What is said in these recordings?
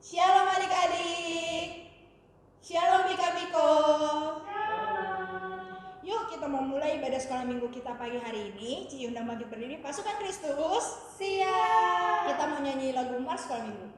Shalom adik-adik. Shalom Bika-Biko. Yuk kita mau mulai ibadah sekolah minggu kita pagi hari ini. Cici undang bangkit berdiri pasukan Kristus. Siap. Kita mau nyanyi lagu Mars sekolah minggu.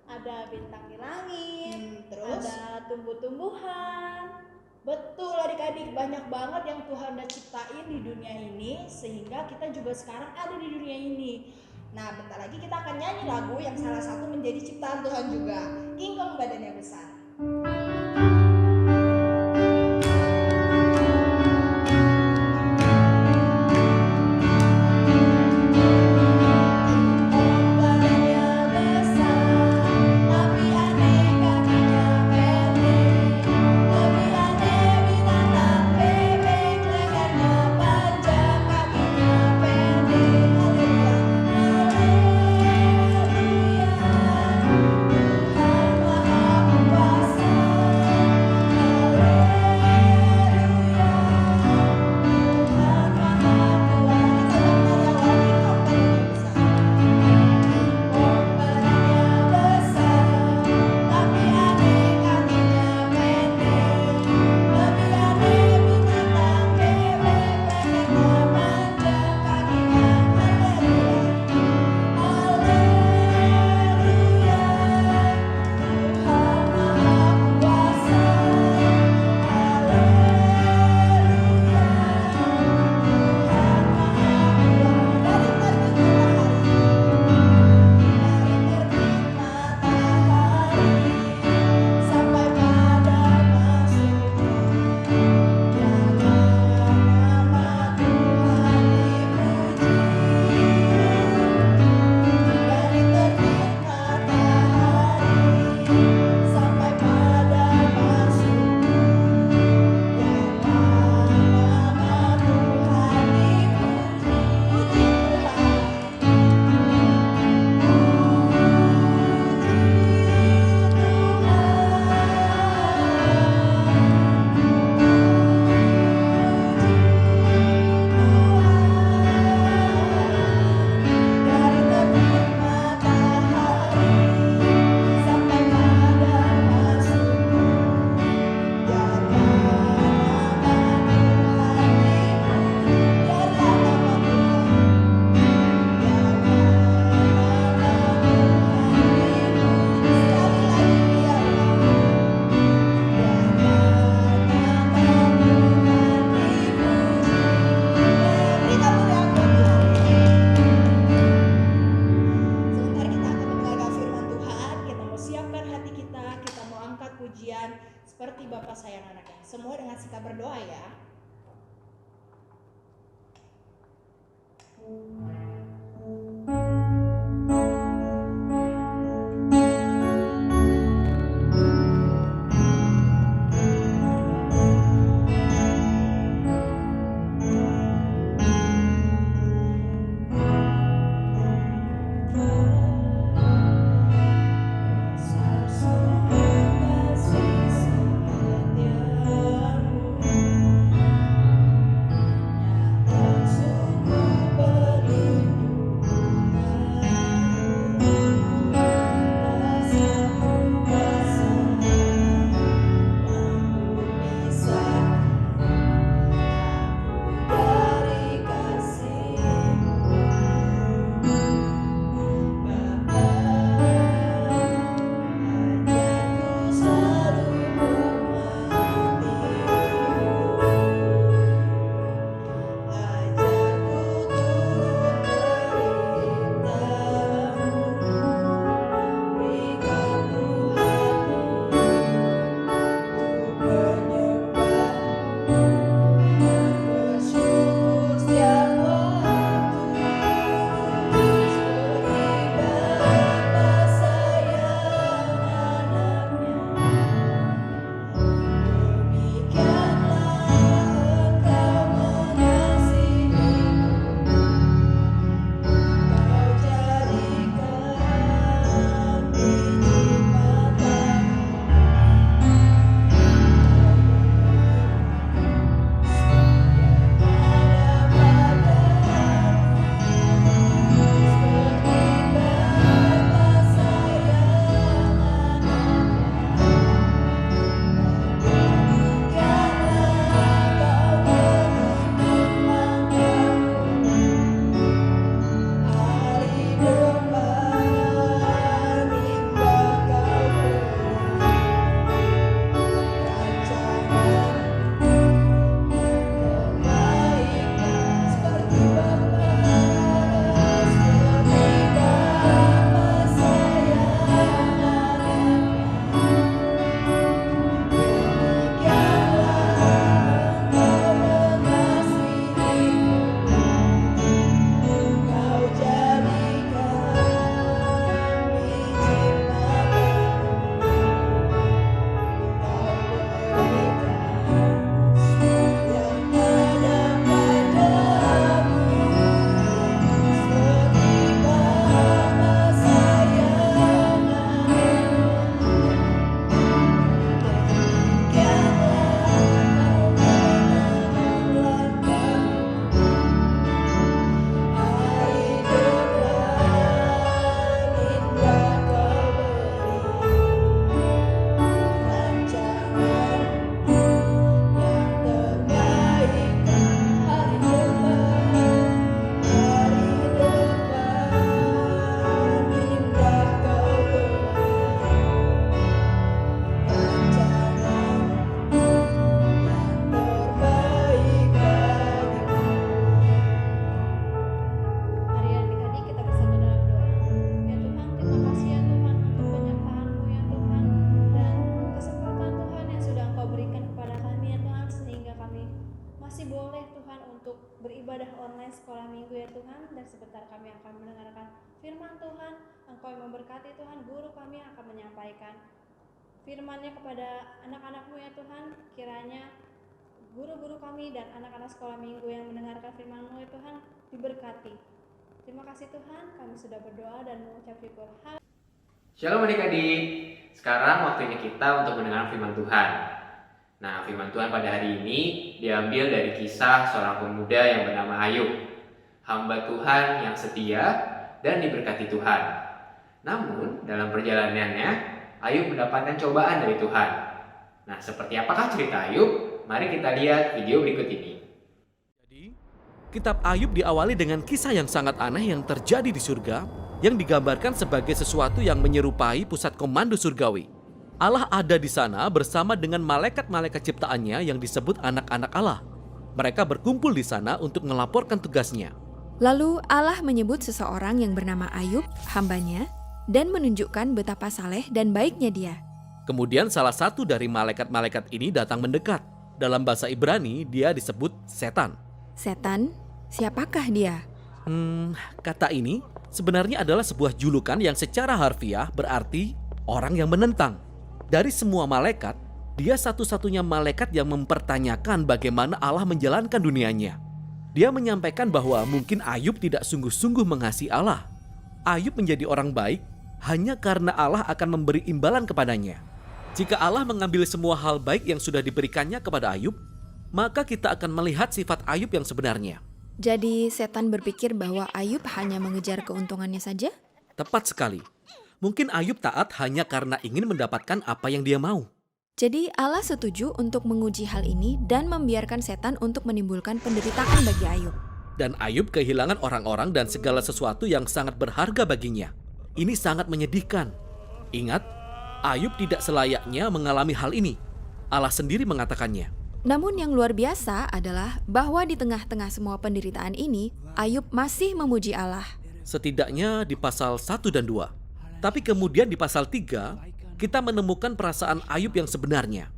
Ada bintang di langit, terus ada tumbuh-tumbuhan. Betul adik-adik, banyak banget yang Tuhan udah ciptain di dunia ini, sehingga kita juga sekarang ada di dunia ini. Nah, bentar lagi kita akan nyanyi lagu yang salah satu menjadi ciptaan Tuhan juga, King Kong Badannya Besar. Haleluya, Tuhan Maha Kuasa. masih boleh Tuhan untuk beribadah online sekolah minggu ya Tuhan. Dan sebentar kami akan mendengarkan firman Tuhan. Engkau yang memberkati Tuhan, guru kami akan menyampaikan firman-Nya kepada anak-anak-Mu ya Tuhan. Kiranya guru-guru kami dan anak-anak sekolah minggu yang mendengarkan firman-Mu ya Tuhan diberkati. Terima kasih Tuhan, kami sudah berdoa dan mengucap syukur. Shalom adik-adik, sekarang waktunya kita untuk mendengar firman Tuhan. Nah, firman Tuhan pada hari ini diambil dari kisah seorang pemuda yang bernama Ayub, hamba Tuhan yang setia dan diberkati Tuhan. Namun, dalam perjalanannya, Ayub mendapatkan cobaan dari Tuhan. Nah, seperti apakah cerita Ayub? Mari kita lihat video berikut ini. Jadi, kitab Ayub diawali dengan kisah yang sangat aneh yang terjadi di surga, yang digambarkan sebagai sesuatu yang menyerupai pusat komando surgawi. Allah ada di sana bersama dengan malaikat-malaikat ciptaannya yang disebut anak-anak Allah. Mereka berkumpul di sana untuk melaporkan tugasnya. Lalu Allah menyebut seseorang yang bernama Ayub, hambanya, dan menunjukkan betapa saleh dan baiknya dia. Kemudian salah satu dari malaikat-malaikat ini datang mendekat. Dalam bahasa Ibrani dia disebut setan. Setan, siapakah dia? Kata ini sebenarnya adalah sebuah julukan yang secara harfiah berarti orang yang menentang. Dari semua malaikat, dia satu-satunya malaikat yang mempertanyakan bagaimana Allah menjalankan dunianya. Dia menyampaikan bahwa mungkin Ayub tidak sungguh-sungguh mengasihi Allah. Ayub menjadi orang baik hanya karena Allah akan memberi imbalan kepadanya. Jika Allah mengambil semua hal baik yang sudah diberikannya kepada Ayub, maka kita akan melihat sifat Ayub yang sebenarnya. Jadi setan berpikir bahwa Ayub hanya mengejar keuntungannya saja? Tepat sekali. Mungkin Ayub taat hanya karena ingin mendapatkan apa yang dia mau. Jadi Allah setuju untuk menguji hal ini dan membiarkan setan untuk menimbulkan penderitaan bagi Ayub. Dan Ayub kehilangan orang-orang dan segala sesuatu yang sangat berharga baginya. Ini sangat menyedihkan. Ingat, Ayub tidak selayaknya mengalami hal ini. Allah sendiri mengatakannya. Namun yang luar biasa adalah bahwa di tengah-tengah semua penderitaan ini, Ayub masih memuji Allah. Setidaknya di pasal 1 dan 2. Tapi kemudian di pasal 3, kita menemukan perasaan Ayub yang sebenarnya.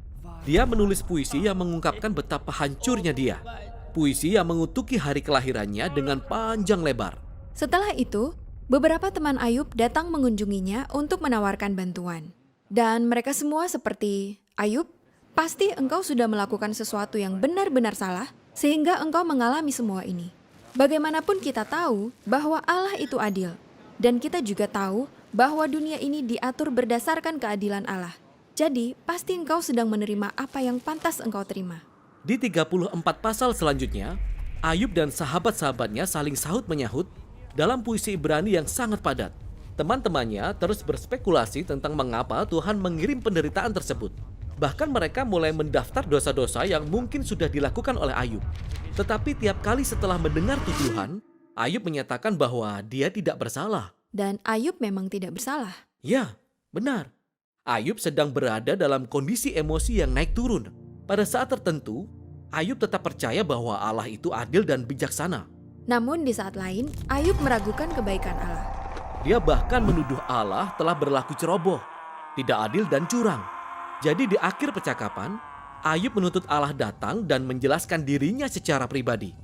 Dia menulis puisi yang mengungkapkan betapa hancurnya dia. Puisi yang mengutuki hari kelahirannya dengan panjang lebar. Setelah itu, beberapa teman Ayub datang mengunjunginya untuk menawarkan bantuan. Dan mereka semua seperti, Ayub, pasti engkau sudah melakukan sesuatu yang benar-benar salah, sehingga engkau mengalami semua ini. Bagaimanapun kita tahu bahwa Allah itu adil. Dan kita juga tahu bahwa dunia ini diatur berdasarkan keadilan Allah. Jadi, pasti engkau sedang menerima apa yang pantas engkau terima. Di 34 pasal selanjutnya, Ayub dan sahabat-sahabatnya saling sahut-menyahut dalam puisi Ibrani yang sangat padat. Teman-temannya terus berspekulasi tentang mengapa Tuhan mengirim penderitaan tersebut. Bahkan mereka mulai mendaftar dosa-dosa yang mungkin sudah dilakukan oleh Ayub. Tetapi tiap kali setelah mendengar tuduhan, Ayub menyatakan bahwa dia tidak bersalah. Dan Ayub memang tidak bersalah. Ya, benar. Ayub sedang berada dalam kondisi emosi yang naik turun. Pada saat tertentu, Ayub tetap percaya bahwa Allah itu adil dan bijaksana. Namun di saat lain, Ayub meragukan kebaikan Allah. Dia bahkan menuduh Allah telah berlaku ceroboh, tidak adil dan curang. Jadi di akhir percakapan, Ayub menuntut Allah datang dan menjelaskan dirinya secara pribadi.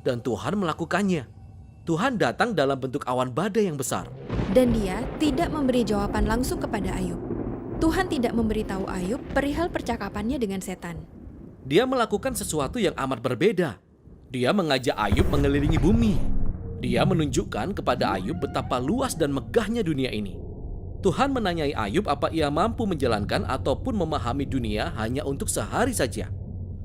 Dan Tuhan melakukannya. Tuhan datang dalam bentuk awan badai yang besar. Dan dia tidak memberi jawaban langsung kepada Ayub. Tuhan tidak memberitahu Ayub perihal percakapannya dengan setan. Dia melakukan sesuatu yang amat berbeda. Dia mengajak Ayub mengelilingi bumi. Dia menunjukkan kepada Ayub betapa luas dan megahnya dunia ini. Tuhan menanyai Ayub apa ia mampu menjalankan ataupun memahami dunia hanya untuk sehari saja.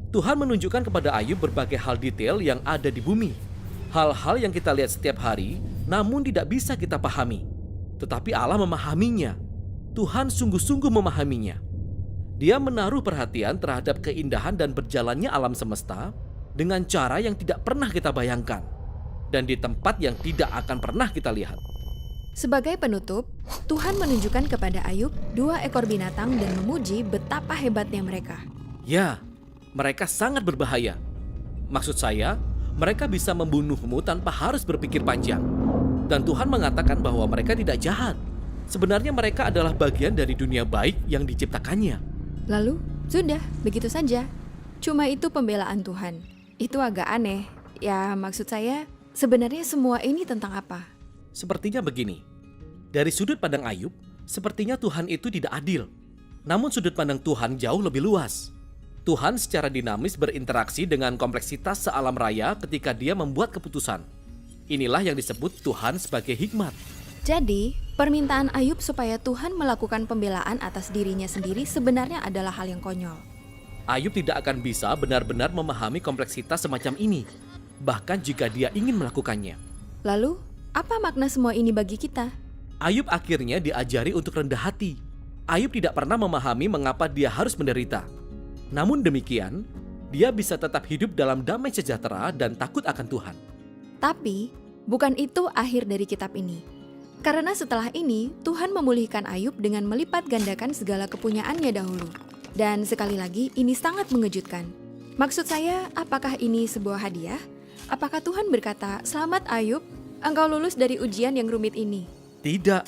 Tuhan menunjukkan kepada Ayub berbagai hal detail yang ada di bumi. Hal-hal yang kita lihat setiap hari, namun tidak bisa kita pahami. Tetapi Allah memahaminya. Tuhan sungguh-sungguh memahaminya. Dia menaruh perhatian terhadap keindahan dan berjalannya alam semesta dengan cara yang tidak pernah kita bayangkan. Dan di tempat yang tidak akan pernah kita lihat. Sebagai penutup, Tuhan menunjukkan kepada Ayub 2 ekor binatang dan memuji betapa hebatnya mereka. Ya, mereka sangat berbahaya. Maksud saya, mereka bisa membunuhmu tanpa harus berpikir panjang. Dan Tuhan mengatakan bahwa mereka tidak jahat. Sebenarnya mereka adalah bagian dari dunia baik yang diciptakannya. Lalu, sudah, begitu saja. Cuma itu pembelaan Tuhan. Itu agak aneh. Ya, maksud saya, sebenarnya semua ini tentang apa? Sepertinya begini. Dari sudut pandang Ayub, sepertinya Tuhan itu tidak adil. Namun sudut pandang Tuhan jauh lebih luas. Tuhan secara dinamis berinteraksi dengan kompleksitas sealam raya ketika dia membuat keputusan. Inilah yang disebut Tuhan sebagai hikmat. Jadi, permintaan Ayub supaya Tuhan melakukan pembelaan atas dirinya sendiri sebenarnya adalah hal yang konyol. Ayub tidak akan bisa benar-benar memahami kompleksitas semacam ini, bahkan jika dia ingin melakukannya. Lalu, apa makna semua ini bagi kita? Ayub akhirnya diajari untuk rendah hati. Ayub tidak pernah memahami mengapa dia harus menderita. Namun demikian, dia bisa tetap hidup dalam damai sejahtera dan takut akan Tuhan. Tapi, bukan itu akhir dari kitab ini. Karena setelah ini, Tuhan memulihkan Ayub dengan melipat gandakan segala kepunyaannya dahulu. Dan sekali lagi, ini sangat mengejutkan. Maksud saya, apakah ini sebuah hadiah? Apakah Tuhan berkata, "Selamat Ayub, engkau lulus dari ujian yang rumit ini"? Tidak.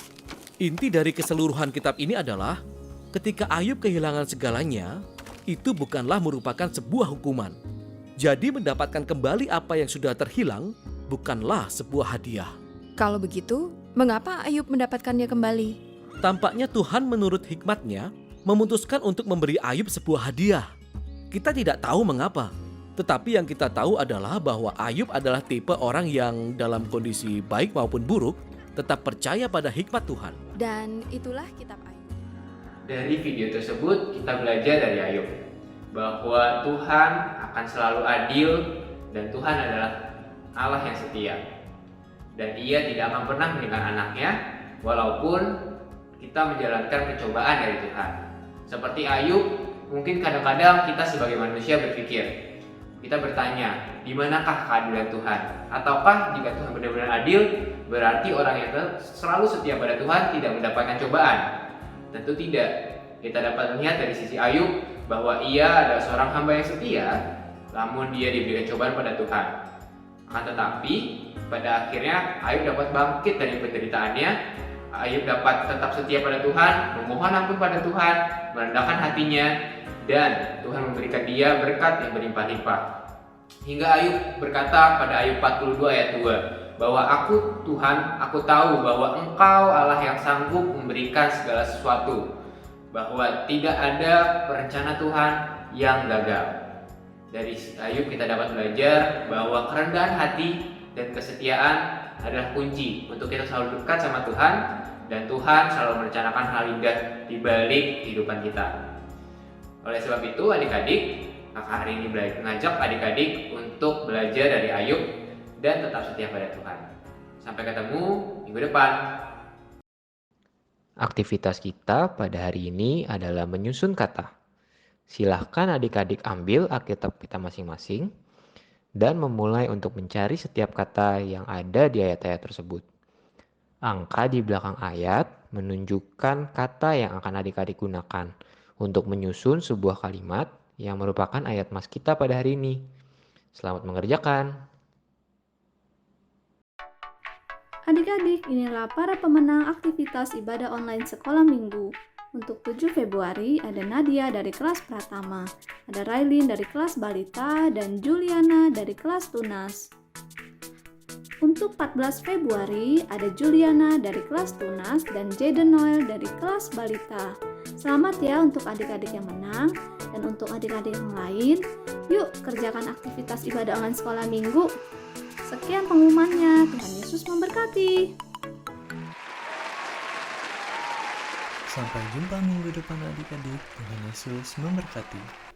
Inti dari keseluruhan kitab ini adalah ketika Ayub kehilangan segalanya, itu bukanlah merupakan sebuah hukuman. Jadi mendapatkan kembali apa yang sudah terhilang bukanlah sebuah hadiah. Kalau begitu, mengapa Ayub mendapatkannya kembali? Tampaknya Tuhan menurut hikmatnya memutuskan untuk memberi Ayub sebuah hadiah. Kita tidak tahu mengapa. Tetapi yang kita tahu adalah bahwa Ayub adalah tipe orang yang dalam kondisi baik maupun buruk tetap percaya pada hikmat Tuhan. Dan itulah kitab Ayub. Dari video tersebut kita belajar dari Ayub bahwa Tuhan akan selalu adil dan Tuhan adalah Allah yang setia. Dan Ia tidak akan pernah meninggalkan anaknya walaupun kita menjalankan pencobaan dari Tuhan. Seperti Ayub, mungkin kadang-kadang kita sebagai manusia berpikir, kita bertanya, di manakah keadilan Tuhan? Ataukah jika Tuhan benar-benar adil, berarti orang yang selalu setia pada Tuhan tidak mendapatkan cobaan? Tentu tidak. Kita dapat melihat dari sisi Ayub bahwa ia adalah seorang hamba yang setia, namun dia diberikan cobaan pada Tuhan. Akan tetapi, pada akhirnya Ayub dapat bangkit dari penderitaannya. Ayub dapat tetap setia pada Tuhan, memohon ampun pada Tuhan, merendahkan hatinya, dan Tuhan memberikan dia berkat yang berlimpah-limpah. Hingga Ayub berkata pada Ayub 42 ayat 2, bahwa aku Tuhan, aku tahu bahwa Engkau Allah yang sanggup memberikan segala sesuatu, bahwa tidak ada rencana Tuhan yang gagal. Dari Ayub kita dapat belajar bahwa kerendahan hati dan kesetiaan adalah kunci untuk kita selalu dekat sama Tuhan, dan Tuhan selalu merencanakan hal indah di balik kehidupan kita. Oleh sebab itu adik-adik, kakak hari ini mengajak adik-adik untuk belajar dari Ayub dan tetap setia pada Tuhan. Sampai ketemu minggu depan. Aktivitas kita pada hari ini adalah menyusun kata. Silahkan adik-adik ambil Alkitab kita masing-masing dan memulai untuk mencari setiap kata yang ada di ayat-ayat tersebut. Angka di belakang ayat menunjukkan kata yang akan adik-adik gunakan untuk menyusun sebuah kalimat yang merupakan ayat mas kita pada hari ini. Selamat mengerjakan. Adik-adik, inilah para pemenang aktivitas ibadah online sekolah minggu. Untuk 7 Februari ada Nadia dari kelas Pratama, ada Railin dari kelas Balita, dan Juliana dari kelas Tunas. Untuk 14 Februari ada Juliana dari kelas Tunas dan Jaden Noel dari kelas Balita. Selamat ya untuk adik-adik yang menang, dan untuk adik-adik yang lain, yuk kerjakan aktivitas ibadah online sekolah minggu. Sekian pengumumannya, Tuhan Yesus memberkati. Sampai jumpa minggu depan adik-adik. Tuhan Yesus memberkati.